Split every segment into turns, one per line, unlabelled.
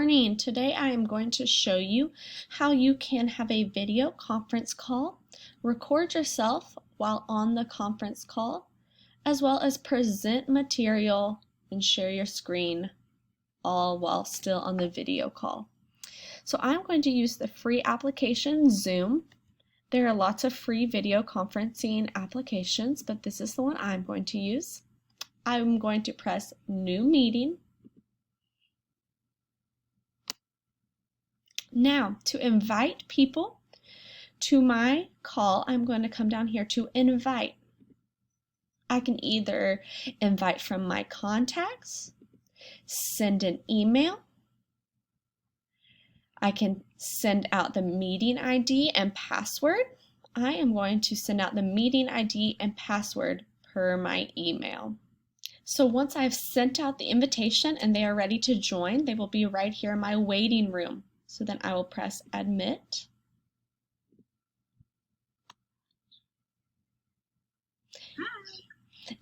morning. Today I am going to show you how you can have a video conference call, record yourself while on the conference call, as well as present material and share your screen all while still on the video call. So I'm going to use the free application Zoom. There are lots of free video conferencing applications, but this is the one I'm going to use. I'm going to press New Meeting. Now, to invite people to my call, I'm going to come down here to invite. I can either invite from my contacts, send an email, I can send out the meeting ID and password. I am going to send out the meeting ID and password per my email. So once I've sent out the invitation and they are ready to join, they will be right here in my waiting room. So then I will press Admit.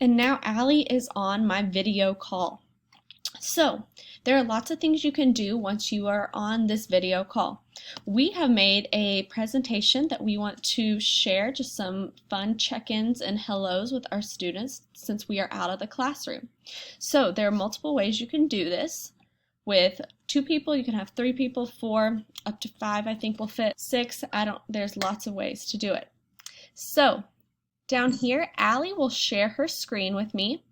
And now Allie is on my video call. So there are lots of things you can do once you are on this video call. We have made a presentation that we want to share, just some fun check-ins and hellos with our students since we are out of the classroom. So there are multiple ways you can do this. With 2 people, you can have 3 people, 4, up to 5 I think will fit, 6, there's lots of ways to do it. So down here, Allie will share her screen with me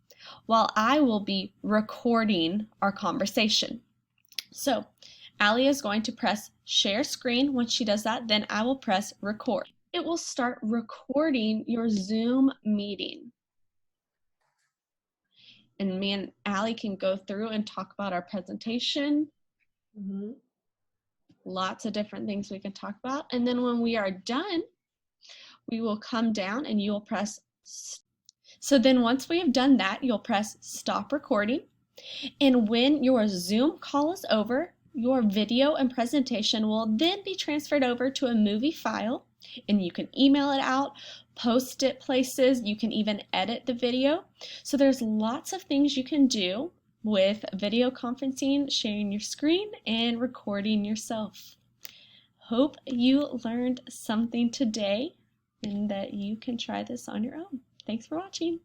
while I will be recording our conversation. So Allie is going to press share screen. Once she does that, then I will press record. It will start recording your Zoom meeting. And me and Allie can go through and talk about our presentation. Lots of different things we can talk about. And then when we are done, we will come down and you will press stop. So then once we have done that, you'll press stop recording. And when your Zoom call is over, your video and presentation will then be transferred over to a movie file, and you can email it out, post it places, you can even edit the video. So there's lots of things you can do with video conferencing, sharing your screen, and recording yourself. Hope you learned something today and that you can try this on your own. Thanks for watching.